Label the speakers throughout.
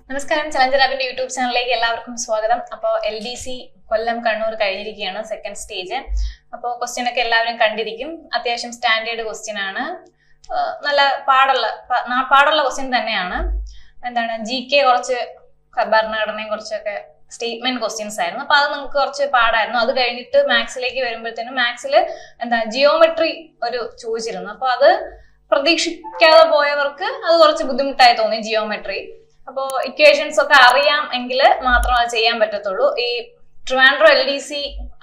Speaker 1: നമസ്കാരം, challenger ആപ്പിന്റെ YouTube ചാനലിലേക്ക് എല്ലാവർക്കും സ്വാഗതം. അപ്പോൾ LDC കൊല്ലം കണ്ണൂർ കഴിഞ്ഞിരിക്കുകയാണ് സെക്കൻഡ് സ്റ്റേജ്. അപ്പോൾ ക്വസ്റ്റ്യൻ ഒക്കെ എല്ലാവരും കണ്ടിരിക്കും. അത്യാവശ്യം സ്റ്റാൻഡേർഡ് ക്വസ്റ്റ്യൻ ആണ്. നല്ല പാടുള്ള ക്വസ്റ്റ്യൻ തന്നെയാണ്. എന്താണ് GK കുറച്ച് ഭരണഘടനയും കുറച്ചൊക്കെ സ്റ്റേറ്റ്മെന്റ് ക്വസ്റ്റ്യൻസ് ആയിരുന്നു. അപ്പൊ അത് നിങ്ങൾക്ക് കുറച്ച് പാടായിരുന്നു. അത് കഴിഞ്ഞിട്ട് മാത്സിലേക്ക് വരുമ്പോഴത്തേനും മാത്സിൽ ജിയോമെട്രി ഒരു ചോദിച്ചിരുന്നു. അപ്പൊ അത് പ്രതീക്ഷിക്കാതെ പോയവർക്ക് അത് കുറച്ച് ബുദ്ധിമുട്ടായി തോന്നി ജിയോമെട്രി. അപ്പോ ഇക്വേഷൻസ് ഒക്കെ അറിയാം എങ്കിൽ മാത്രം അത് ചെയ്യാൻ പറ്റത്തുള്ളൂ. ഈ ട്രിവാൻഡ്രം LDC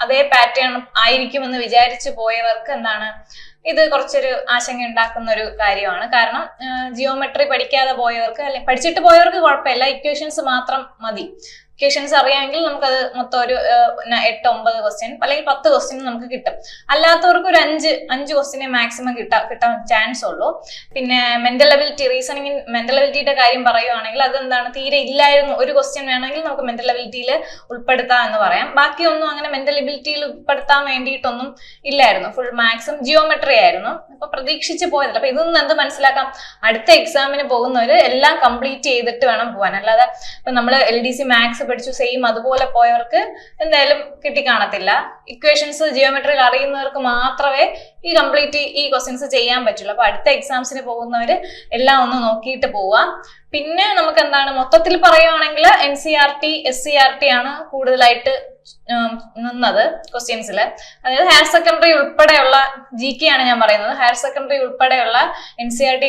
Speaker 1: അതേ പാറ്റേൺ ആയിരിക്കുമെന്ന് വിചാരിച്ചു പോയവർക്ക് ഇത് കുറച്ചൊരു ആശങ്ക ഉണ്ടാക്കുന്ന ഒരു കാര്യമാണ്. കാരണം ജിയോമെട്രി പഠിക്കാതെ പോയവർക്ക് അല്ലെങ്കിൽ പഠിച്ചിട്ട് പോയവർക്ക് കുഴപ്പമില്ല, ഇക്വേഷൻസ് മാത്രം മതി. ഇക്വേഷൻസ് അറിയാമെങ്കിൽ നമുക്കത് മൊത്തം ഒരു 8-9 ക്വസ്റ്റ്യൻ അല്ലെങ്കിൽ 10 ക്വസ്റ്റ്യൻ നമുക്ക് കിട്ടും. അല്ലാത്തവർക്ക് ഒരു 5 ക്വസ്റ്റ്യനെ മാക്സിമം കിട്ടാൻ ചാൻസ് ഉള്ളൂ. പിന്നെ മെന്റൽ എബിലിറ്റി, റീസണിങ് മെന്റൽ എബിലിറ്റിയുടെ കാര്യം പറയുവാണെങ്കിൽ അതെന്താണ്, തീരെ ഇല്ലായിരുന്നു. ഒരു ക്വസ്റ്റ്യൻ വേണമെങ്കിൽ നമുക്ക് മെന്റൽ എബിലിറ്റിയിൽ ഉൾപ്പെടുത്താം എന്ന് പറയാം. ബാക്കിയൊന്നും അങ്ങനെ മെന്റൽ എബിലിറ്റിയിൽ ഉൾപ്പെടുത്താൻ വേണ്ടിയിട്ടൊന്നും ഇല്ലായിരുന്നു. ഫുൾ മാക്സും ജിയോമെട്രി ആയിരുന്നു. അപ്പൊ പ്രതീക്ഷിച്ച് പോയതല്ല. അപ്പൊ ഇതൊന്നും എന്ത് മനസ്സിലാക്കാം, അടുത്ത എക്സാമിന് പോകുന്നവര് എല്ലാം കംപ്ലീറ്റ് ചെയ്തിട്ട് വേണം പോകാൻ. അല്ലാതെ ഇപ്പൊ നമ്മൾ LDC മാത്സ് പഠിച്ചു സെയിം അതുപോലെ പോയവർക്ക് എന്തായാലും കിട്ടിക്കാണത്തില്ല. ഇക്വേഷൻസ് ജിയോമെട്രിയിൽ അറിയുന്നവർക്ക് മാത്രമേ ഈ ക്വസ്റ്റ്യൻസ് ചെയ്യാൻ പറ്റുള്ളൂ. അപ്പൊ അടുത്ത എക്സാംസിന് പോകുന്നവര് എല്ലാം ഒന്ന് നോക്കിയിട്ട് പോവാം. പിന്നെ നമുക്ക് മൊത്തത്തിൽ പറയുവാണെങ്കിൽ NCERT SCERT ആണ് കൂടുതലായിട്ട് നിന്നത് ക്വസ്റ്റ്യൻസിൽ. അതായത് ഹയർ സെക്കൻഡറി ഉൾപ്പെടെയുള്ള GK ആണ് ഞാൻ പറയുന്നത്. ഹയർ സെക്കൻഡറി ഉൾപ്പെടെയുള്ള NCERT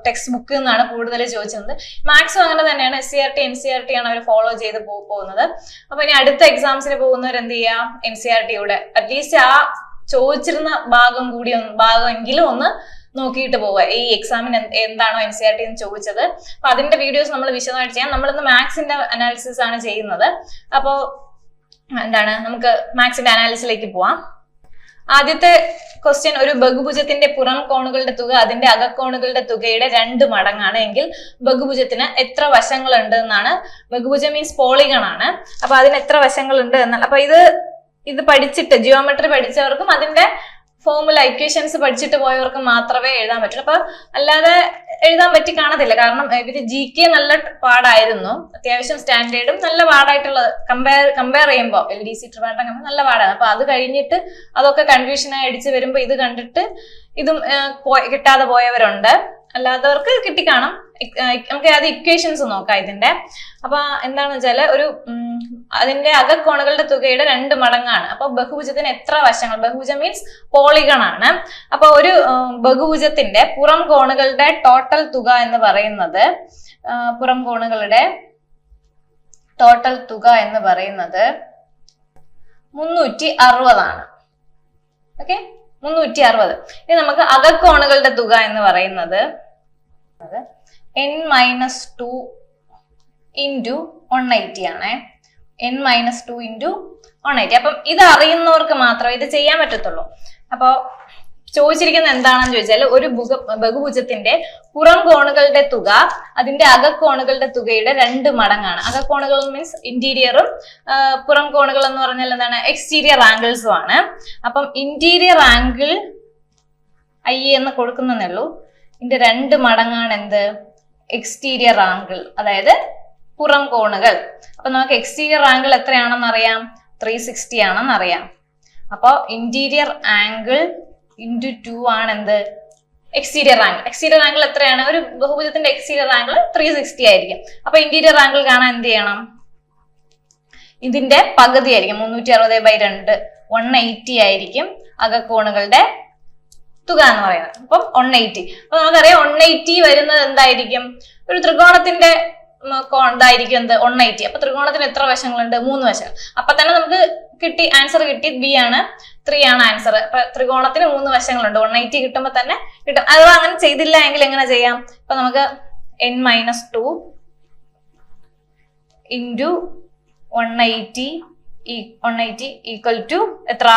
Speaker 1: ടെക്സ്റ്റ് ബുക്കിൽ നിന്നാണ് കൂടുതൽ ചോദിച്ചത്. മാത്സും അങ്ങനെ തന്നെയാണ്. SCERT NCERT ആണ് അവർ ഫോളോ ചെയ്ത് പോകുന്നത്. അപ്പൊ ഇനി അടുത്ത എക്സാംസിന് പോകുന്നവർ എന്ത് ചെയ്യാം, NCERTയുടെ അറ്റ്ലീസ്റ്റ് ആ ചോദിച്ചിരുന്ന ഭാഗമെങ്കിലും ഒന്ന് നോക്കിയിട്ട് പോവുക. ഈ എക്സാമിന് എന്താണോ NCERT എന്ന് ചോദിച്ചത്. അപ്പൊ അതിന്റെ വീഡിയോസ് നമ്മൾ വിശദമായിട്ട് ചെയ്യാം. നമ്മളിന്ന് മാത്സിന്റെ അനാലിസിസ് ആണ് ചെയ്യുന്നത്. അപ്പോ നമുക്ക് മാത്സിന്റെ അനാലിസിലേക്ക് പോവാം. ആദ്യത്തെ ക്വസ്റ്റ്യൻ, ഒരു ബഹുഭുജത്തിന്റെ പുറം കോണുകളുടെ തുക അതിന്റെ അകക്കോണുകളുടെ തുകയുടെ 2 മടങ്ങാണ് എങ്കിൽ ബഹുഭുജത്തിന് എത്ര വശങ്ങളുണ്ട് എന്നാണ്. ബഹുഭുജം മീൻസ് പോളിഗൺ ആണ്. അപ്പൊ അതിന് എത്ര വശങ്ങളുണ്ട് എന്നാണ്. അപ്പൊ ഇത് പഠിച്ചിട്ട് ജിയോമെട്രി പഠിച്ചവർക്കും അതിന്റെ ഫോർമുല ഇക്വേഷൻസ് പഠിച്ചിട്ട് പോയവർക്ക് മാത്രമേ എഴുതാൻ പറ്റുള്ളൂ. അപ്പൊ അല്ലാതെ എഴുതാൻ പറ്റി കാണത്തില്ല. കാരണം ഇവര് GK നല്ല പാടായിരുന്നു. അത്യാവശ്യം സ്റ്റാൻഡേർഡും നല്ല പാടായിട്ടുള്ളത് കമ്പയർ ചെയ്യുമ്പോൾ LDC ട്രിവാൻഡ്രം നല്ല പാടാണ്. അപ്പൊ അത് കഴിഞ്ഞിട്ട് അതൊക്കെ കൺഫ്യൂഷനായി അടിച്ച് വരുമ്പോ ഇത് കണ്ടിട്ട് ഇതും കിട്ടാതെ പോയവരുണ്ട്. അല്ലാത്തവർക്ക് കിട്ടിക്കാണും. നമുക്ക് അത് ഇക്വേഷൻസ് നോക്കാം ഇതിന്റെ. അപ്പൊ എന്താണെന്ന് വെച്ചാല് അതിന്റെ അകക്കോണുകളുടെ തുകയുടെ 2 മടങ്ങാണ്. അപ്പൊ ബഹുഭുജത്തിന് എത്ര വശങ്ങൾ, ബഹുഭുജം മീൻസ് പോളിഗൺ ആണ്. അപ്പൊ ഒരു ബഹുഭുജത്തിന്റെ പുറം കോണുകളുടെ ടോട്ടൽ തുക എന്ന് പറയുന്നത്, പുറം കോണുകളുടെ ടോട്ടൽ തുക എന്ന് പറയുന്നത് 360 ആണ്. ഓക്കെ, 360. ഇനി നമുക്ക് അകക്കോണുകളുടെ തുക എന്ന് പറയുന്നത് n-2 into 180 ആണ്. n-2 into 180. അപ്പം ഇത് അറിയുന്നവർക്ക് മാത്രമേ ഇത് ചെയ്യാൻ പറ്റത്തുള്ളൂ. അപ്പൊ ചോദിച്ചിരിക്കുന്നത് എന്താണെന്ന് ചോദിച്ചാൽ, ഒരു ബഹുഭുജത്തിന്റെ പുറം കോണുകളുടെ തുക അതിന്റെ അകക്കോണുകളുടെ തുകയുടെ 2 മടങ്ങാണ്. അകക്കോണുകൾ മീൻസ് ഇന്റീരിയറും പുറം കോണുകൾ എന്ന് പറഞ്ഞാൽ എക്സ്റ്റീരിയർ ആംഗിൾസും ആണ്. അപ്പം ഇന്റീരിയർ ആംഗിൾ I എന്ന് കൊടുക്കുന്നേ ഉള്ളൂ. ഇതിന്റെ 2 മടങ്ങാണ് എന്ത്, എക്സ്റ്റീരിയർ ആംഗിൾ, അതായത് പുറം കോണുകൾ. അപ്പൊ നമുക്ക് എക്സ്റ്റീരിയർ ആംഗിൾ എത്രയാണെന്ന് അറിയാം, 360 ആണെന്ന് അറിയാം. അപ്പൊ ഇന്റീരിയർ ആംഗിൾ ഇൻറ്റു 2 ആണ് എന്ത്, എക്സ്റ്റീരിയർ ആംഗിൾ. എക്സ്റ്റീരിയർ ആംഗിൾ എത്രയാണ്, ഒരു ബഹുഭുജത്തിന്റെ എക്സ്റ്റീരിയർ ആംഗിൾ 360 ആയിരിക്കും. അപ്പൊ ഇന്റീരിയർ ആംഗിൾ കാണാൻ എന്ത് ചെയ്യണം, ഇതിന്റെ പകുതി ആയിരിക്കും. 360/2 180 ആയിരിക്കും അകക്കോണുകളുടെ തുക എന്ന് പറയുന്നത്. അപ്പം 180. അപ്പൊ നമുക്കറിയാം 180 വരുന്നത് എന്തായിരിക്കും, ഒരു ത്രികോണത്തിന്റെ ഇതായിരിക്കും എന്ത്, 180. അപ്പൊ ത്രികോണത്തിന് എത്ര വശങ്ങളുണ്ട്, 3 വശങ്ങൾ. അപ്പൊ തന്നെ നമുക്ക് ആൻസർ കിട്ടി. B ആണ്, 3 ആണ് ആൻസർ. അപ്പൊ ത്രികോണത്തിന് 3 വശങ്ങളുണ്ട്. 180 കിട്ടുമ്പോ തന്നെ കിട്ടും. അത് അങ്ങനെ ചെയ്തില്ല എങ്കിൽ എങ്ങനെ ചെയ്യാം, അപ്പൊ നമുക്ക് n-2 into 180 ഈക്വൽ ടു എത്ര,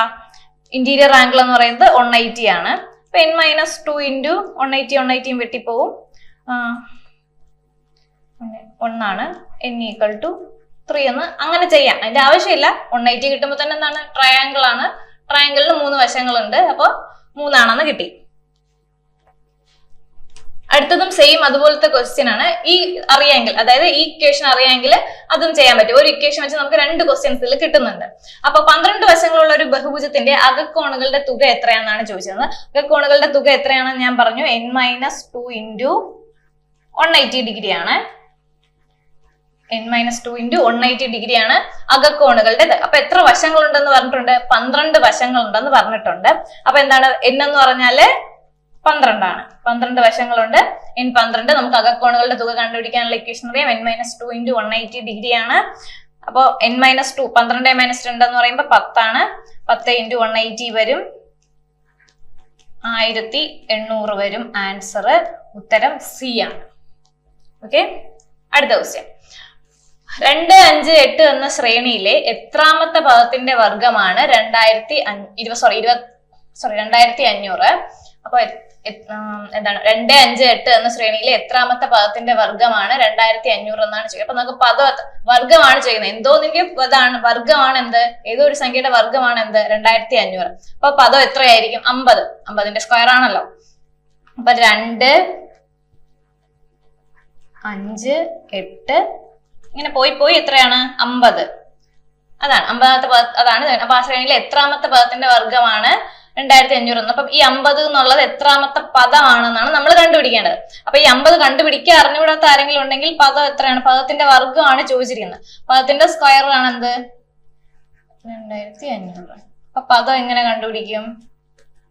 Speaker 1: ഇന്റീരിയർ ആംഗിൾ എന്ന് പറയുന്നത് 180 ആണ്. അപ്പൊ n-2 into 180 വെട്ടിപ്പോവും, 1 ആണ്. n ഈക്വൽ ടു 3 എന്ന് അങ്ങനെ ചെയ്യാം. അതിന്റെ ആവശ്യമില്ല. 180 കിട്ടുമ്പോൾ തന്നെ ട്രയാങ്കിൾ ആണ്. ട്രയാങ്കിളിന് 3 വശങ്ങളുണ്ട്. അപ്പൊ 3 ആണെന്ന് കിട്ടി. അടുത്തതും സെയിം അതുപോലത്തെ ക്വസ്റ്റ്യൻ ആണ്. ഈ അറിയാമെങ്കിൽ, അതായത് ഈ ഇക്വേഷൻ അറിയാമെങ്കിൽ അതും ചെയ്യാൻ പറ്റും. ഒരു ഇക്വേഷൻ വെച്ച് നമുക്ക് 2 ക്വസ്റ്റ്യൻസിൽ കിട്ടുന്നുണ്ട്. അപ്പൊ 12 വശങ്ങളുള്ള ഒരു ബഹുഭുജത്തിന്റെ അകക്കോണുകളുടെ തുക എത്രയാണെന്നാണ് ചോദിച്ചത്. അകക്കോണുകളുടെ തുക എത്രയാണെന്ന് ഞാൻ പറഞ്ഞു, n-2 ഇൻറ്റു 180 ഡിഗ്രി ആണ്. n-2 ഇൻറ്റു 180 ഡിഗ്രി ആണ് അകക്കോണുകളുടെ. അപ്പൊ എത്ര വശങ്ങളുണ്ടെന്ന് പറഞ്ഞിട്ടുണ്ട്? 12 വശങ്ങളുണ്ടെന്ന് പറഞ്ഞിട്ടുണ്ട്. അപ്പൊ എന്താണ് n എന്ന് പറഞ്ഞാല് 12 ആണ്. 12 വശങ്ങളുണ്ട്. n12. നമുക്ക് അകക്കോണുകളുടെ തുക കണ്ടുപിടിക്കാനുള്ള ഇക്വേഷൻ അറിയാം. n-2 ഇൻറ്റു 180 ഡിഗ്രി ആണ്. അപ്പൊ n-2 12 - 2 എന്ന് പറയുമ്പോൾ 10 ആണ്. 10 ഇൻറ്റു 180 വരും, 1800 വരും. ആൻസർ ഉത്തരം സി ആണ്. ഓക്കെ, അടുത്ത ക്വസ്റ്റ്യൻ. 2, 5, 8 എന്ന ശ്രേണിയിലെ എത്രാമത്തെ പദത്തിന്റെ വർഗമാണ് 2500? അപ്പൊ എന്താണ് 2, 5, 8 എന്ന ശ്രേണിയിലെ എത്രാമത്തെ പദത്തിന്റെ വർഗമാണ് 2500 എന്നാണ് ചെയ്യുക. അപ്പൊ നമുക്ക് വർഗമാണ് ചെയ്യുന്നത്. എന്തോന്നിന്റെ വർഗമാണ് എന്ത്? ഏതോ ഒരു സംഖ്യയുടെ വർഗമാണ് എന്ത്? 2500. അപ്പൊ പദം എത്രയായിരിക്കും? 50. 50ന്റെ സ്ക്വയർ ആണല്ലോ. അപ്പൊ 2, 5, 8 ഇങ്ങനെ പോയി എത്രയാണ്? 50. അതാണ് 50ാമത്തെ പദം. അതാണ്. അപ്പൊ ആ ശ്രേണിയിലെ എത്രാമത്തെ പദത്തിന്റെ വർഗമാണ് 2500. അപ്പൊ ഈ 50 എന്നുള്ളത് എത്രാമത്തെ പദമാണെന്നാണ് നമ്മൾ കണ്ടുപിടിക്കേണ്ടത്. അപ്പൊ ഈ 50 കണ്ടുപിടിക്കാൻ അറിഞ്ഞുകൂടാത്ത ആരെങ്കിലും ഉണ്ടെങ്കിൽ പദം എത്രയാണ്? പദത്തിന്റെ വർഗമാണ് ചോദിച്ചിരിക്കുന്നത്. പദത്തിന്റെ സ്ക്വയർ ആണ് എന്ത്? 2500. അപ്പൊ പദം എങ്ങനെ കണ്ടുപിടിക്കും?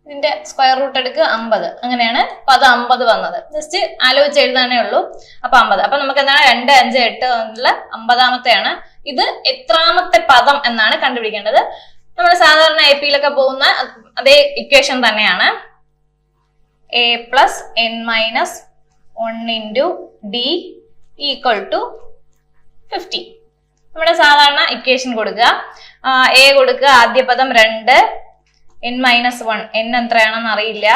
Speaker 1: ഇതിന്റെ സ്ക്വയർ റൂട്ട് എടുക്കുക, 50. അങ്ങനെയാണ് പദം 50 വന്നത്. ജസ്റ്റ് ആലോചിച്ച് എഴുതാനേ ഉള്ളൂ. അപ്പൊ 50. അപ്പൊ നമുക്ക് എന്താണ് 2, 5, 8 എന്നുള്ള 50ാമത്തെയാണ്. ഇത് എത്രാമത്തെ പദം എന്നാണ് കണ്ടുപിടിക്കേണ്ടത്. നമ്മൾ സാധാരണ AP-യിലൊക്കെ പോകുന്ന അതേ ഇക്വേഷൻ തന്നെയാണ്. a + n-1 into d = 50. നമ്മുടെ സാധാരണ ഇക്വേഷൻ കൊടുക്കുക. a കൊടുക്കുക, ആദ്യ പദം 2, n-1. n എത്രയാണെന്ന് അറിയില്ല,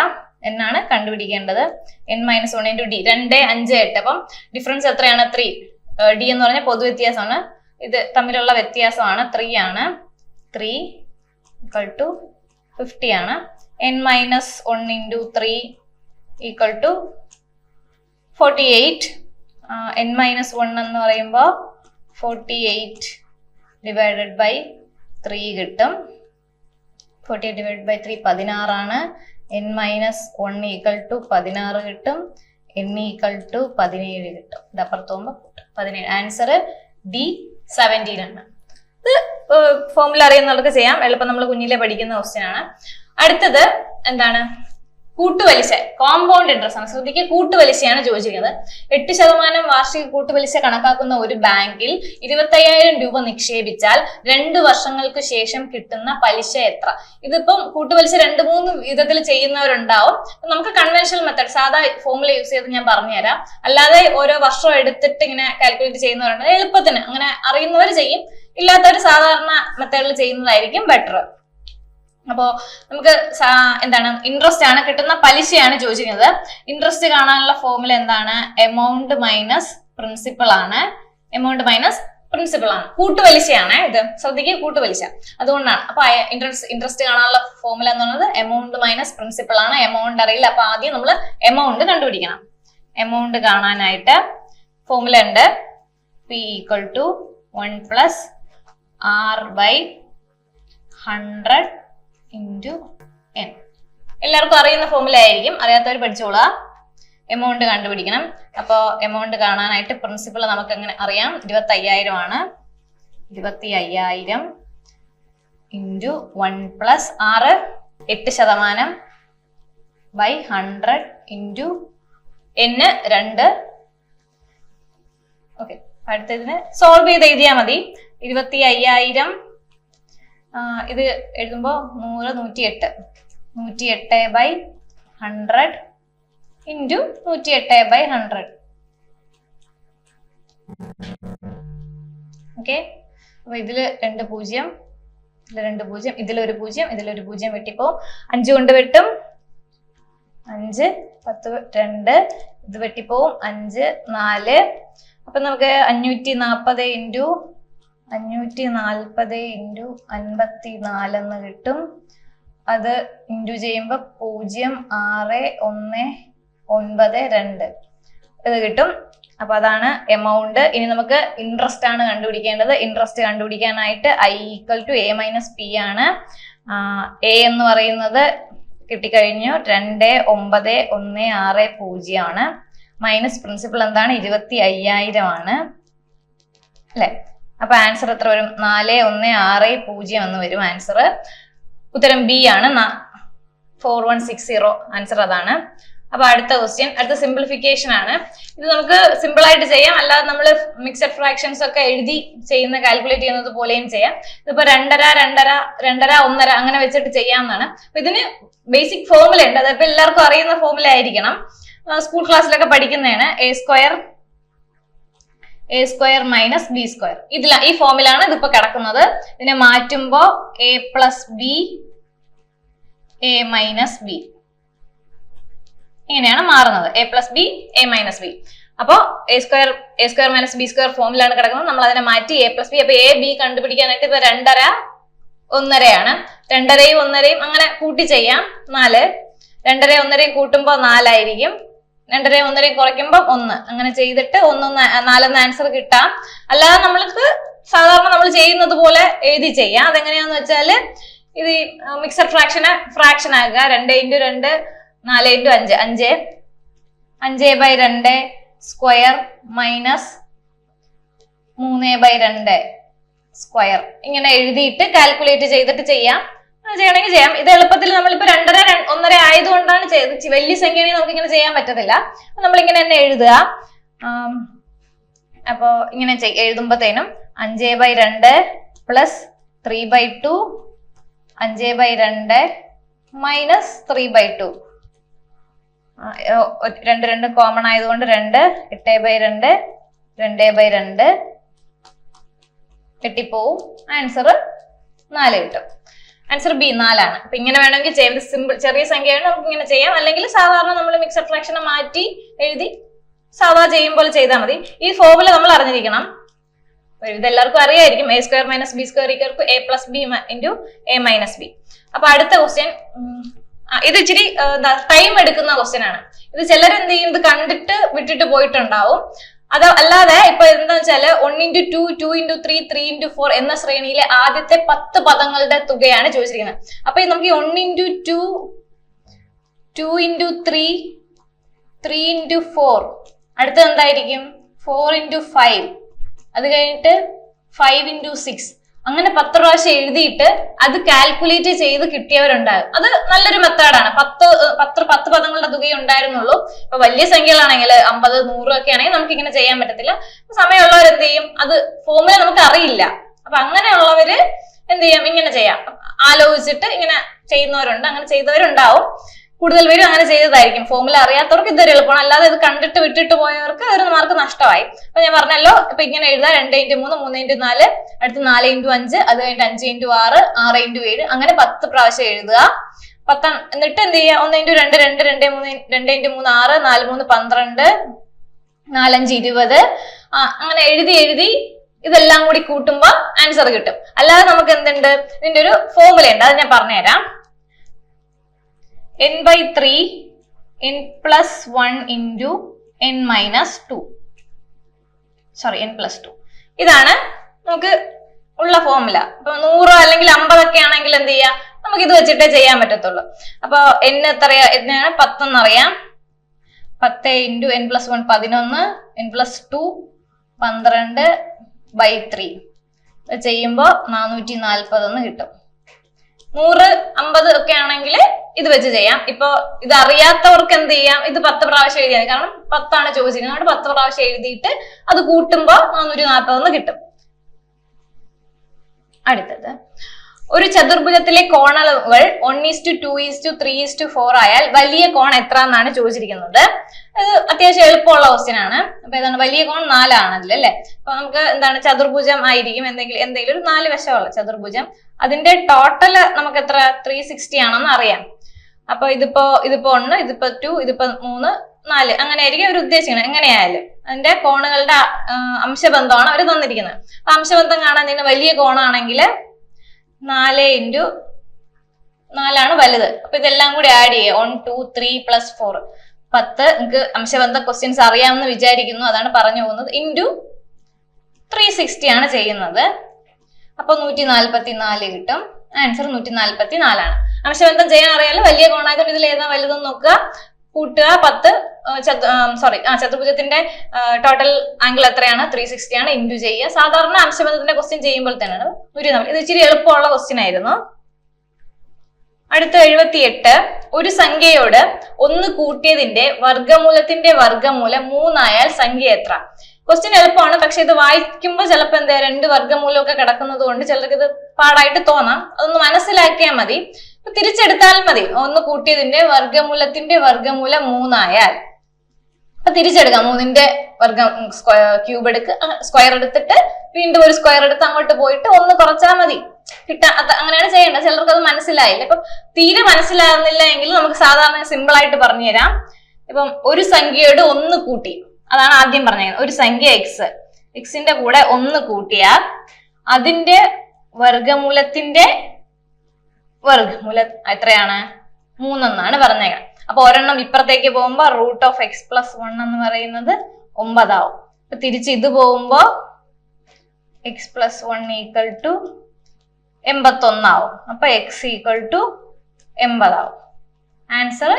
Speaker 1: n ആണ് കണ്ടുപിടിക്കേണ്ടത്. n-1 into d. 2, 5, 8. അപ്പം ഡിഫറൻസ് എത്രയാണ്? 3. d എന്ന് പറഞ്ഞാൽ പൊതുവ്യത്യാസമാണ്. ഇത് തമ്മിലുള്ള വ്യത്യാസമാണ്. 3 ആണ്. 3 = 50 ആണ്. n-1 into 3 = 48. n-1 എന്ന് പറയുമ്പോൾ 48 ഡിവൈഡഡ് ബൈ 3 കിട്ടും. 48 ഡിവൈഡഡ് ബൈ 3 16 ആണ്. n-1 = 16 കിട്ടും. n = 17 കിട്ടും. ഇത് അപ്പുറത്ത് പോകുമ്പോൾ 17. ആൻസർ D 17 ആണ്. ഇത് ഫോർമുല അറിയുന്നവർക്ക് ചെയ്യാം. എളുപ്പം നമ്മൾ കുഞ്ഞിലെ പഠിക്കുന്ന ക്വസ്റ്റ്യൻ ആണ്. അടുത്തത് എന്താണ്? കൂട്ടുപലിശ, കോമ്പൗണ്ട് ഇൻട്രസ്റ്റ് ആണ്. ശ്രദ്ധിക്കുക, കൂട്ടുപലിശയാണ് ചോദിച്ചിരിക്കുന്നത്. 8% വാർഷിക കൂട്ടുപലിശ കണക്കാക്കുന്ന ഒരു ബാങ്കിൽ 25,000 രൂപ നിക്ഷേപിച്ചാൽ 2 വർഷങ്ങൾക്ക് ശേഷം കിട്ടുന്ന പലിശ എത്ര? ഇതിപ്പം കൂട്ടുപലിശ 2-3 വിധത്തിൽ ചെയ്യുന്നവരുണ്ടാവും. നമുക്ക് കൺവെൻഷണൽ മെത്തേഡ്, സാധാ ഫോർമുല യൂസ് ചെയ്ത് ഞാൻ പറഞ്ഞുതരാം. അല്ലാതെ ഓരോ വർഷം എടുത്തിട്ട് ഇങ്ങനെ കാൽക്കുലേറ്റ് ചെയ്യുന്നവരുണ്ട്. എളുപ്പത്തിന് അങ്ങനെ അറിയുന്നവർ ചെയ്യും, ഇല്ലാത്തവർ സാധാരണ മെത്തേഡിൽ ചെയ്യുന്നതായിരിക്കും ബെറ്റർ. അപ്പോ നമുക്ക് എന്താണ്? ഇൻട്രസ്റ്റ് ആണ്, കിട്ടുന്ന പലിശയാണ് ചോദിച്ചിരിക്കുന്നത്. ഇൻട്രസ്റ്റ് കാണാനുള്ള ഫോർമുല എന്താണ്? എമൗണ്ട് മൈനസ് പ്രിൻസിപ്പൾ ആണ്. എമൗണ്ട് മൈനസ് പ്രിൻസിപ്പൾ ആണ്. കൂട്ടുപലിശയാണ് ഇത്. ശ്രദ്ധിക്കുക, കൂട്ടുപലിശ. അതുകൊണ്ടാണ്. അപ്പൊ ഇൻട്രസ്റ്റ് കാണാനുള്ള ഫോർമുല എന്ന് പറയുന്നത് എമൗണ്ട് മൈനസ് പ്രിൻസിപ്പൾ ആണ്. എമൗണ്ട് അറിയില്ല. അപ്പൊ ആദ്യം നമ്മൾ എമൗണ്ട് കണ്ടുപിടിക്കണം. എമൗണ്ട് കാണാനായിട്ട് ഫോർമുല ഉണ്ട്. P = 1 + R/100 × n. എല്ലാവർക്കും അറിയുന്ന ഫോർമുല ആയിരിക്കും, അറിയാത്തവർ പഠിച്ചോളാം. എമൗണ്ട് കണ്ടുപിടിക്കണം. അപ്പോൾ എമൗണ്ട് കാണാനായിട്ട് പ്രിൻസിപ്പൾ നമുക്ക് എങ്ങനെ അറിയാം? 25,000 ആണ്. 25,000 × 1 + R 8% / 100 × n 2. ഓക്കെ, അടുത്തതിന് സോൾവ് ചെയ്ത് എഴുതിയാൽ മതി. 25,000 ഇത് എഴുതുമ്പോൾ 100 108 108/100 × 108/100. ഓക്കെ, അപ്പൊ ഇതില് 2 0, ഇതിൽ 2 0, ഇതിലൊരു 0, ഇതിലൊരു 0 വെട്ടിപ്പോ 5 കൊണ്ട് വെട്ടും. 5 10 2, ഇത് വെട്ടിപ്പോവും. 5 4. അപ്പൊ നമുക്ക് 540 × 54 എന്ന് കിട്ടും. അത് ഇൻറ്റു ചെയ്യുമ്പോൾ 0 6 1 9.2 ഇത് കിട്ടും. അപ്പൊ അതാണ് എമൗണ്ട്. ഇനി നമുക്ക് ഇൻട്രസ്റ്റ് ആണ് കണ്ടുപിടിക്കേണ്ടത്. ഇൻട്രസ്റ്റ് കണ്ടുപിടിക്കാനായിട്ട് I = A - P ആണ്. എ എന്ന് പറയുന്നത് കിട്ടിക്കഴിഞ്ഞു 2,9,160 ആണ്. മൈനസ് പ്രിൻസിപ്പൽ എന്താണ് 25,000 ആണ് അല്ലെ. അപ്പൊ ആൻസർ എത്ര വരും? 4,160 എന്ന് വരും ആൻസർ. ഉത്തരം ബി ആണ് 4160. ആൻസർ അതാണ്. അപ്പൊ അടുത്ത ക്വസ്റ്റ്യൻ, അടുത്ത സിംപ്ലിഫിക്കേഷൻ ആണ്. ഇത് നമുക്ക് സിമ്പിൾ ആയിട്ട് ചെയ്യാം, അല്ലാതെ നമ്മൾ മിക്സഡ് ഫ്രാക്ഷൻസ് ഒക്കെ എഴുതി ചെയ്യുന്ന കാൽക്കുലേറ്റ് ചെയ്യുന്നത് പോലെയും ചെയ്യാം. ഇതിപ്പോ 2.5, 2.5, 2.5, 1.5 അങ്ങനെ വെച്ചിട്ട് ചെയ്യാവുന്നതാണ്. അപ്പൊ ഇതിന് ബേസിക് ഫോർമുല ഉണ്ട്. അതിപ്പോ എല്ലാവർക്കും അറിയുന്ന ഫോർമുല ആയിരിക്കണം, സ്കൂൾ ക്ലാസ്സിലൊക്കെ പഠിക്കുന്നതാണ്. A² - B². ഈ ഫോമിലാണ് ഇതിപ്പോ കിടക്കുന്നത്. ഇതിനെ മാറ്റുമ്പോ A + B A - B ഇങ്ങനെയാണ് മാറുന്നത്. A + B A - B. അപ്പോ A² - B² ഫോമിലാണ് കിടക്കുന്നത്. നമ്മൾ അതിനെ മാറ്റി A + B. അപ്പൊ A, B കണ്ടുപിടിക്കാനായിട്ട് ഇപ്പൊ 2.5, 1.5 ആണ്. 2.5യും 1.5യും അങ്ങനെ കൂട്ടി ചെയ്യാം. 4. 2.5യും 1.5യും കൂട്ടുമ്പോ 4 ആയിരിക്കും. 2.5യും 1.5യും കുറയ്ക്കുമ്പോ 1. അങ്ങനെ ചെയ്തിട്ട് 4 ആൻസർ കിട്ടാം. അല്ലാതെ നമ്മൾക്ക് സാധാരണ നമ്മൾ ചെയ്യുന്നത് പോലെ എഴുതി ചെയ്യാം. അതെങ്ങനെയാന്ന് വെച്ചാല് ഇത് മിക്സഡ് ഫ്രാക്ഷൻ ആക്കുക. 2 × 2 4 × 5 5/2 സ്ക്വയർ മൈനസ് 3/2 സ്ക്വയർ ഇങ്ങനെ എഴുതിയിട്ട് കാൽക്കുലേറ്റ് ചെയ്തിട്ട് ചെയ്യാം. ചെയ്യണമെങ്കിൽ ചെയ്യാം. ഇത് എളുപ്പത്തിൽ നമ്മളിപ്പോ 2.5, 1.5 ആയതുകൊണ്ടാണ് ചെയ്തത്. വലിയ സംഖ്യയാണെങ്കിൽ നമുക്ക് ഇങ്ങനെ ചെയ്യാൻ പറ്റത്തില്ല. നമ്മളിങ്ങനെ തന്നെ എഴുതുക. അപ്പോ ഇങ്ങനെ എഴുതുമ്പോഴത്തേനും 5/2 പ്ലസ് 3/2 5/2 മൈനസ് 3/2 2 കോമൺ ആയതുകൊണ്ട് 2 8/2 2/2 കെട്ടിപ്പോവും. ആൻസർ 4 കിട്ടും. ആൻസർ ബി 4 ആണ്. അപ്പൊ ഇങ്ങനെ വേണമെങ്കിൽ ചെയ്യാം. സിമ്പിൾ ചെറിയ സംഖ്യയാണ്, നമുക്ക് ഇങ്ങനെ ചെയ്യാം. അല്ലെങ്കിൽ സാധാരണ നമ്മൾ മിക്സഡ് ഫ്രാക്ഷനെ മാറ്റി എഴുതി സാധാ ചെയ്യുമ്പോൾ ചെയ്താൽ മതി. ഈ ഫോർമുല നമ്മൾ അറിഞ്ഞിരിക്കണം. ഇതെല്ലാവർക്കും അറിയായിരിക്കും. A² - B² = A + B × A - B. അപ്പൊ അടുത്ത ക്വസ്റ്റ്യൻ, ഇത് ഇച്ചിരി ടൈം എടുക്കുന്ന ക്വസ്റ്റ്യൻ ആണ്. ഇത് ചിലർ എന്ത് ചെയ്യും, ഇത് കണ്ടിട്ട് വിട്ടിട്ട് പോയിട്ടുണ്ടാവും. അത് അല്ലാതെ ഇപ്പൊ എന്താ വെച്ചാല് 1 × 2 2 × 3 3 × 4 എന്ന ശ്രേണിയിലെ ആദ്യത്തെ 10 പദങ്ങളുടെ തുകയാണ് ചോദിച്ചിരിക്കുന്നത്. അപ്പൊ നമുക്ക് 1 × 2 2 × 3 3 × 4 അടുത്തത് എന്തായിരിക്കും? 4 × 5 അത് കഴിഞ്ഞിട്ട് 5 × 6 അങ്ങനെ 10 പ്രാവശ്യം എഴുതിയിട്ട് അത് കാൽക്കുലേറ്റ് ചെയ്ത് കിട്ടിയവരുണ്ടാകും. അത് നല്ലൊരു മെത്തേഡാണ്. 10 പദങ്ങളുടെ തുകയെ ഉണ്ടായിരുന്നുള്ളൂ. ഇപ്പൊ വലിയ സംഖ്യകളാണെങ്കിൽ 50, 100 ഒക്കെ ആണെങ്കിൽ നമുക്ക് ഇങ്ങനെ ചെയ്യാൻ പറ്റത്തില്ല. സമയമുള്ളവർ എന്ത് ചെയ്യും, അത് ഫോർമുല നമുക്ക് അറിയില്ല. അപ്പൊ അങ്ങനെയുള്ളവര് എന്ത് ചെയ്യാം, ഇങ്ങനെ ചെയ്യാം. ആലോചിച്ചിട്ട് ഇങ്ങനെ ചെയ്യുന്നവരുണ്ട്, അങ്ങനെ ചെയ്തവരുണ്ടാവും. കൂടുതൽ പേരും അങ്ങനെ ചെയ്തതായിരിക്കും. ഫോർമുല അറിയാത്തവർക്ക് ഇതൊരു എളുപ്പമാണ്. അല്ലാതെ ഇത് കണ്ടിട്ട് വിട്ടിട്ട് പോയവർക്ക് ഒരു മാർക്ക് നഷ്ടമായി. അപ്പൊ ഞാൻ പറഞ്ഞല്ലോ, ഇപ്പൊ ഇങ്ങനെ എഴുതാം. 2 × 3 3 × 4 അടുത്ത് 4 × 5 അത് കഴിഞ്ഞിട്ട് 5 × 6 6 × 7 അങ്ങനെ 10 പ്രാവശ്യം എഴുതുക. എന്നിട്ട് എന്ത് ചെയ്യുക, 1 × 2 2 2 3 2 × 3 6 4 3 12 4 5 20 അങ്ങനെ എഴുതി ഇതെല്ലാം കൂടി കൂട്ടുമ്പോ ആൻസർ കിട്ടും. അല്ലാതെ നമുക്ക് എന്തുണ്ട്, ഇതിന്റെ ഒരു ഫോർമുല ഉണ്ട്, അത് ഞാൻ പറഞ്ഞുതരാം. n/3 n + 1 × n - 2 n + 2 ഇതാണ് നമുക്ക് ഉള്ള ഫോർമുല. ഇപ്പൊ 100 അല്ലെങ്കിൽ 50 ഒക്കെ ആണെങ്കിൽ എന്ത് ചെയ്യാം, നമുക്ക് ഇത് വെച്ചിട്ടേ ചെയ്യാൻ പറ്റത്തുള്ളൂ. അപ്പൊ n എത്രയാ, എന്നാണ് 10 എന്നറിയാം. 10 × n + 1 11 n + 2 12/3 ചെയ്യുമ്പോ 440 എന്ന് കിട്ടും. 100 50 ഒക്കെ ആണെങ്കിൽ ഇത് വെച്ച് ചെയ്യാം. ഇപ്പൊ ഇത് അറിയാത്തവർക്ക് എന്ത് ചെയ്യാം, ഇത് 10 പ്രാവശ്യം എഴുതിയാൽ, കാരണം 10 ആണ് ചോദിച്ചിരിക്കുന്നത്. 10 പ്രാവശ്യം എഴുതിയിട്ട് അത് കൂട്ടുമ്പോ 440 കിട്ടും. അടുത്തത്, ഒരു ചതുർഭുജത്തിലെ കോണളവുകൾ 1:2:3:4 ആയാൽ വലിയ കോൺ എത്ര എന്നാണ് ചോദിച്ചിരിക്കുന്നത്. അത് അത്യാവശ്യം എളുപ്പമുള്ള ക്വസ്റ്റ്യൻ ആണ്. അപ്പൊ ഏതാണ്, വലിയ കോൺ 4 ആണല്ലോ അല്ലെ. അപ്പൊ നമുക്ക് എന്താണ്, ചതുർഭുജം ആയിരിക്കും എന്തെങ്കിലും ഒരു 4 വശമുള്ള ചതുർഭുജം. അതിന്റെ ടോട്ടൽ നമുക്ക് എത്ര 360 ആണെന്ന് അറിയാം. അപ്പൊ ഇതിപ്പോ 1 ഇതിപ്പോ 2 ഇതിപ്പോ 3 4 അങ്ങനെ ആയിരിക്കും അവർ ഉദ്ദേശിക്കുന്നത്. എങ്ങനെയായാലും അതിന്റെ കോണുകളുടെ അംശബന്ധമാണ് അവർ തന്നിരിക്കുന്നത്. അപ്പൊ അംശബന്ധം കാണാൻ വലിയ കോണാണെങ്കിൽ 4 × 4 ആണ് വലുത്. അപ്പൊ ഇതെല്ലാം കൂടി ആഡ് ചെയ്യുക. 1 2 3 + 4 10 നിങ്ങൾക്ക് അംശബന്ധ ക്വസ്റ്റ്യൻസ് അറിയാമെന്ന് വിചാരിക്കുന്നു, അതാണ് പറഞ്ഞു പോകുന്നത്. ഇൻറ്റു 360 ആണ് ചെയ്യുന്നത്. അപ്പൊ 144 കിട്ടും. ആൻസർ 144 ആണ്. അംശബന്ധം ചെയ്യാൻ അറിയാലോ, വലിയ കോണായതുകൊണ്ട് ഇതിൽ ഏതാ വലുതെന്ന് നോക്കുക, കൂട്ടുക. 10 ചതുർഭുജത്തിന്റെ ടോട്ടൽ ആംഗിൾ എത്രയാണ്? 360 ആണ്. ഇൻറ്റു ചെയ്യുക. സാധാരണ അംശബന്ധത്തിന്റെ ക്വസ്റ്റ്യൻ ചെയ്യുമ്പോൾ തന്നെയാണ് 140. ഇത് ഇച്ചിരി എളുപ്പമുള്ള ക്വസ്റ്റ്യൻ ആയിരുന്നു. അടുത്ത 78. ഒരു സംഖ്യയോട് 1 കൂട്ടിയതിന്റെ വർഗമൂലത്തിന്റെ വർഗമൂലം 3 ആയാൽ സംഖ്യ എത്ര? ക്വസ്റ്റ്യൻ എളുപ്പമാണ്, പക്ഷെ ഇത് വായിക്കുമ്പോൾ ചിലപ്പോൾ എന്താ 2 വർഗമൂലമൊക്കെ കിടക്കുന്നത് കൊണ്ട് ചിലർക്ക് ഇത് പാടായിട്ട് തോന്നാം. അതൊന്ന് മനസ്സിലാക്കിയാൽ മതി. തിരിച്ചെടുത്താൽ മതി. 1 കൂട്ടിയതിന്റെ വർഗമൂലത്തിന്റെ വർഗമൂലം 3 ആയാൽ അപ്പൊ തിരിച്ചെടുക്കാം. 3ന്റെ വർഗം ക്യൂബ് എടുക്കുക, സ്ക്വയർ എടുത്തിട്ട് വീണ്ടും ഒരു സ്ക്വയർ എടുത്ത് അങ്ങോട്ട് പോയിട്ട് 1 കുറച്ചാൽ മതി. അങ്ങനെയാണ് ചെയ്യേണ്ടത്. ചിലർക്ക് അത് മനസ്സിലായില്ല. ഇപ്പം തീരെ മനസ്സിലാകുന്നില്ല എങ്കിൽ നമുക്ക് സാധാരണ സിമ്പിൾ ആയിട്ട് പറഞ്ഞു തരാം. ഇപ്പം ഒരു സംഖ്യയോട് 1 കൂട്ടി, അതാണ് ആദ്യം പറഞ്ഞത്. ഒരു സംഖ്യ എക്സിന്റെ കൂടെ 1 കൂട്ടിയാൽ അതിന്റെ വർഗമൂലത്തിന്റെ വർഗമൂലം എത്രയാണ്? 3 എന്നാണ് പറഞ്ഞേക്കാം. അപ്പൊ ഒരെണ്ണം ഇപ്പുറത്തേക്ക് പോകുമ്പോ √(x+1) എന്ന് പറയുന്നത് 9 ആവും. അപ്പൊ തിരിച്ച് ഇത് പോകുമ്പോ x+1 = 81 ആവും. അപ്പൊ x = 80 ആവും. ആൻസർ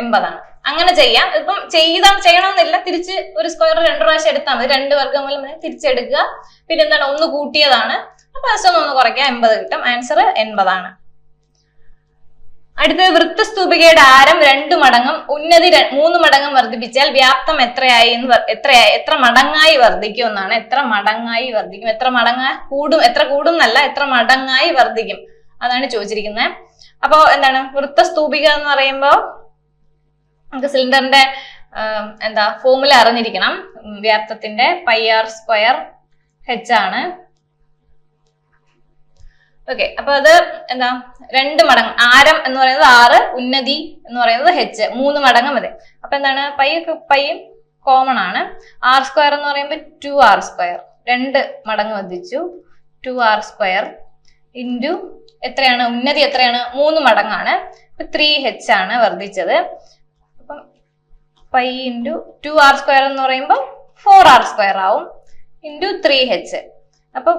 Speaker 1: 80 ആണ്. അങ്ങനെ ചെയ്യാം. ഇപ്പം ചെയ്യണമെന്നില്ല. തിരിച്ച് ഒരു സ്ക്വയർ 2 പ്രാവശ്യം എടുത്താൽ മതി. 2 വർഗമൂലം തിരിച്ചെടുക്കുക. പിന്നെ എന്താണ്? 1 കൂട്ടിയതാണ്. അപ്പൊ ജസ്റ്റ് 1 കുറയ്ക്കുക, 80 കിട്ടും. ആൻസർ 80 ആണ്. അടുത്തത് വൃത്തസ്തൂപികയുടെ ആരം 2 മടങ്ങും ഉന്നതി 3 മടങ്ങും വർദ്ധിപ്പിച്ചാൽ വ്യാപ്തം എത്ര മടങ്ങായി വർദ്ധിക്കും എന്നാണ്. എത്ര മടങ്ങായി വർദ്ധിക്കും? എത്ര മടങ്ങായി കൂടും? എത്ര കൂടും എന്നല്ല, എത്ര മടങ്ങായി വർദ്ധിക്കും അതാണ് ചോദിച്ചിരിക്കുന്നത്. അപ്പൊ എന്താണ് വൃത്തസ്തൂപിക എന്ന് പറയുമ്പോൾ നമുക്ക് സിലിണ്ടറിന്റെ ഫോർമുല അറിഞ്ഞിരിക്കണം. വ്യാപ്തത്തിന്റെ πr² ആണ്. ഓക്കെ, അപ്പൊ അത് 2 മടങ്ങ്. ആരം എന്ന് പറയുന്നത് 6, ഉന്നതി എന്ന് പറയുന്നത് h, 3 മടങ്ങ് മതി. അപ്പൊ എന്താണ്? പൈയും കോമൺ ആണ്. r² എന്ന് പറയുമ്പോൾ 2r², 2 മടങ്ങ് വർദ്ധിച്ചു. 2r² ഇൻറ്റു എത്രയാണ്? ഉന്നതി എത്രയാണ്? 3 മടങ്ങാണ്. 3h ആണ് വർദ്ധിച്ചത്. അപ്പം പൈ ഇൻറ്റു 2r² എന്ന് പറയുമ്പോൾ 4r² ആവും. Into 3h. അപ്പൊ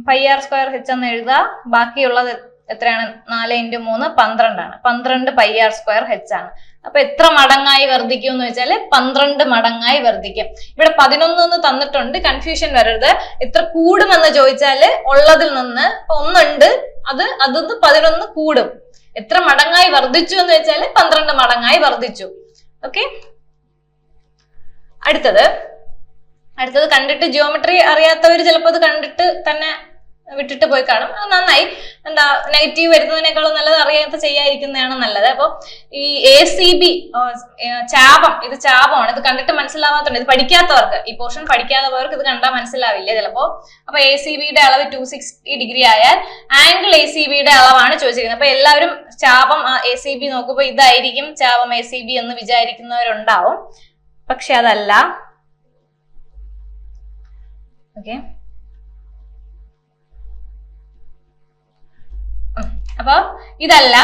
Speaker 1: πr²h എന്ന് എഴുതുക. ബാക്കിയുള്ളത് എത്രയാണ്? 4 × 3 12 ആണ്. 12 πr²h ആണ്. അപ്പൊ എത്ര മടങ്ങായി വർദ്ധിക്കും എന്ന് വെച്ചാൽ 12 മടങ്ങായി വർദ്ധിക്കും. ഇവിടെ 11 എന്ന് തന്നിട്ടുണ്ട്, കൺഫ്യൂഷൻ വരരുത്. എത്ര കൂടുമെന്ന് ചോദിച്ചാല് ഉള്ളതിൽ നിന്ന് 1 ഉണ്ട്, അതൊന്ന് 11 കൂടും. എത്ര മടങ്ങായി വർദ്ധിച്ചു എന്ന് വെച്ചാൽ 12 മടങ്ങായി വർദ്ധിച്ചു. ഓക്കെ, അടുത്തത് കണ്ടിട്ട് ജിയോമെട്രി അറിയാത്തവർ ചിലപ്പോൾ അത് കണ്ടിട്ട് തന്നെ വിട്ടിട്ട് പോയി കാണും. അത് നന്നായി. നെഗറ്റീവ് വരുന്നതിനേക്കാളും നല്ലത് അറിയാത്ത ചെയ്യാതിരിക്കുന്നതാണ് നല്ലത്. അപ്പൊ ഈ ACB ചാപം, ഇത് ചാപമാണ്. ഇത് കണ്ടിട്ട് മനസ്സിലാവാത്തുണ്ട്. ഇത് പഠിക്കാത്തവർക്ക്, ഈ പോർഷൻ പഠിക്കാത്തവർക്ക് ഇത് കണ്ടാൽ മനസ്സിലാവില്ല ചിലപ്പോ. അപ്പൊ ACBയുടെ അളവ് 260 ഡിഗ്രി ആയാൽ ആംഗിൾ ACBയുടെ അളവാണ് ചോദിച്ചിരിക്കുന്നത്. അപ്പൊ എല്ലാവരും ചാപം ACB നോക്കുമ്പോ ഇതായിരിക്കും ചാപം ACB എന്ന് വിചാരിക്കുന്നവരുണ്ടാവും. പക്ഷെ അതല്ല. ഓക്കെ, അപ്പൊ ഇതല്ല.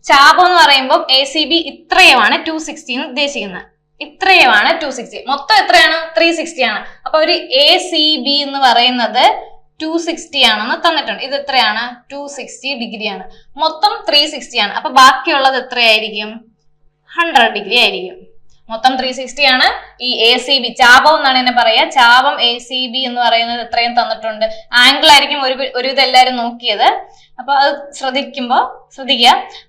Speaker 1: ചാപം എന്ന് പറയുമ്പോൾ ACB ഇത്രയുമാണ് 260 എന്ന് ഉദ്ദേശിക്കുന്നത്. ഇത്രയുമാണ് 260. മൊത്തം എത്രയാണ്? 360 ആണ്. അപ്പൊ ഒരു ACB എന്ന് പറയുന്നത് 260 ആണെന്ന് തന്നിട്ടുണ്ട്. ഇത് എത്രയാണ്? 260 ഡിഗ്രിയാണ്. മൊത്തം 360 ആണ്. അപ്പൊ ബാക്കിയുള്ളത് എത്രയായിരിക്കും? 100 ഡിഗ്രി ആയിരിക്കും. മൊത്തം 360 ആണ്. ഈ ACB ചാപം എന്നാണ് എന്നെ പറയാ. ചാപം ACB എന്ന് പറയുന്നത് എത്രയും തന്നിട്ടുണ്ട്. ആംഗിൾ ആയിരിക്കും ഒരുവിധം എല്ലാവരും നോക്കിയത്. അപ്പൊ അത് ശ്രദ്ധിക്കുക.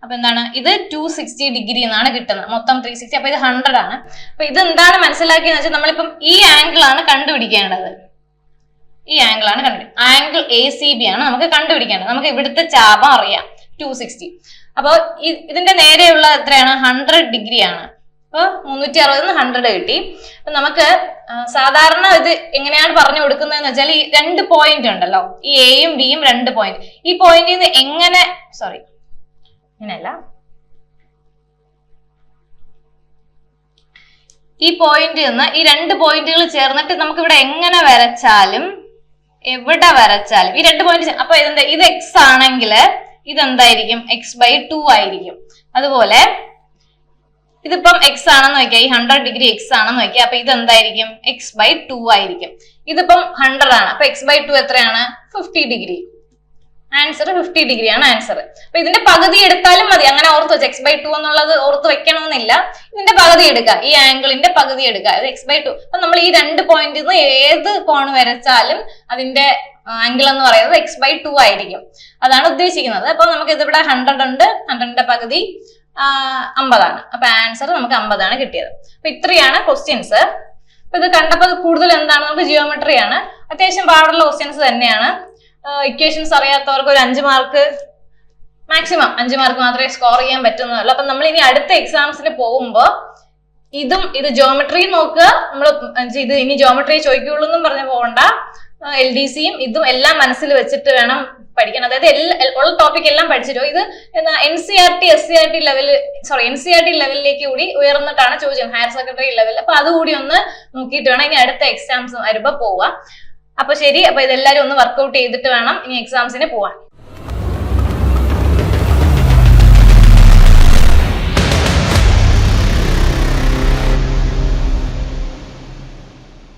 Speaker 1: അപ്പൊ എന്താണ്? ഇത് 260 ഡിഗ്രി എന്നാണ് കിട്ടുന്നത്. മൊത്തം 360. അപ്പൊ ഇത് 100 ആണ്. അപ്പൊ ഇത് എന്താണ് മനസ്സിലാക്കിയെന്ന് വെച്ചാൽ നമ്മളിപ്പം ഈ ആംഗിൾ ആണ് കണ്ടുപിടിക്കേണ്ടത്. ആംഗിൾ ACB ആണ് നമുക്ക് കണ്ടുപിടിക്കേണ്ടത്. നമുക്ക് ഇവിടുത്തെ ചാപം അറിയാം 260. അപ്പൊ ഇതിന്റെ നേരെയുള്ള എത്രയാണ്? 100 ഡിഗ്രി ആണ്. അപ്പൊ 360 100 കിട്ടി. അപ്പൊ നമുക്ക് സാധാരണ ഇത് എങ്ങനെയാണ് പറഞ്ഞു കൊടുക്കുന്നതെന്ന് വെച്ചാൽ ഈ 2 പോയിന്റ് ഉണ്ടല്ലോ, ഈ എയും ബിയും 2 പോയിന്റ്. ഈ പോയിന്റിൽ നിന്ന് എങ്ങനെ ഇങ്ങനെയല്ല, ഈ പോയിന്റിൽ നിന്ന് ഈ 2 പോയിന്റുകൾ ചേർന്നിട്ട് നമുക്ക് ഇവിടെ എങ്ങനെ വരച്ചാലും, എവിടെ വരച്ചാലും ഈ 2 പോയിന്റ്. അപ്പൊ ഇത് x ആണെങ്കിൽ ഇതെന്തായിരിക്കും? x/2 ആയിരിക്കും. അതുപോലെ ഇതിപ്പം എക്സ് ആണെന്ന് വെക്കാം, ഈ 100 ഡിഗ്രി എക്സ് ആണെന്ന് വെക്കാം. അപ്പൊ ഇത് എന്തായിരിക്കും? x/2 ആയിരിക്കും. ഇതിപ്പം 100 ആണ്, അപ്പൊ x/2 എത്രയാണ്? 50 ഡിഗ്രി. ആൻസർ 50 ഡിഗ്രി ആണ് ആൻസർ. അപ്പൊ ഇതിന്റെ പകുതി എടുത്താലും മതി, അങ്ങനെ ഓർത്ത് വെച്ച് x/2 എന്നുള്ളത് ഓർത്ത് വെക്കണമെന്നില്ല. ഇതിന്റെ പകുതി എടുക്കുക, ഈ ആംഗിളിന്റെ പകുതി എടുക്കുക, അത് x/2. അപ്പൊ നമ്മൾ ഈ 2 പോയിന്റിൽ നിന്ന് ഏത് കോൺ വരച്ചാലും അതിന്റെ ആംഗിൾ എന്ന് പറയുന്നത് x/2 ആയിരിക്കും. അതാണ് ഉദ്ദേശിക്കുന്നത്. അപ്പൊ നമുക്ക് ഇതിവിടെ 100 ഉണ്ട്, 100ന്റെ പകുതി 50 ആണ്. അപ്പൊ ആൻസർ നമുക്ക് 50 ആണ് കിട്ടിയത്. അപ്പൊ ഇത്രയാണ് ക്വസ്റ്റ്യൻസ്. അപ്പൊ ഇത് കണ്ടപ്പോൾ കൂടുതൽ എന്താണ്, നമുക്ക് ജിയോമെട്രി ആണ്. അത്യാവശ്യം പാടുള്ള ക്വസ്റ്റ്യൻസ് തന്നെയാണ്. ഇക്വേഷൻസ് അറിയാത്തവർക്ക് ഒരു 5 മാർക്ക്, മാക്സിമം 5 മാർക്ക് മാത്രമേ സ്കോർ ചെയ്യാൻ പറ്റുന്നുള്ളൂ. അപ്പൊ നമ്മൾ ഇനി അടുത്ത എക്സാംസിന് പോകുമ്പോൾ ഇത് ജിയോമെട്രി നോക്കുക. നമ്മൾ ഇത് ഇനി ജിയോമെട്രി ചോദിക്കുള്ളൂ എന്നും പറഞ്ഞു പോകണ്ട. LDCയും ഇതും എല്ലാം മനസ്സിൽ വെച്ചിട്ട് വേണം പഠിക്കാൻ. അതായത് ഉള്ള ടോപ്പിക് എല്ലാം പഠിച്ചിട്ടോ. ഇത് NCERT SCERT ലെവലിലേക്ക് കൂടി ഉയർന്നിട്ടാണ് ചോദിച്ചത്, ഹയർ സെക്കൻഡറി ലെവൽ. അപ്പൊ അതുകൂടി ഒന്ന് നോക്കിയിട്ട് വേണം ഇനി അടുത്ത എക്സാംസ് വരുമ്പോ പോവാം. അപ്പൊ ശരി, അപ്പൊ ഇതെല്ലാരും ഒന്ന് വർക്ക്ഔട്ട് ചെയ്തിട്ട് വേണം ഇനി എക്സാംസിന് പോവാൻ.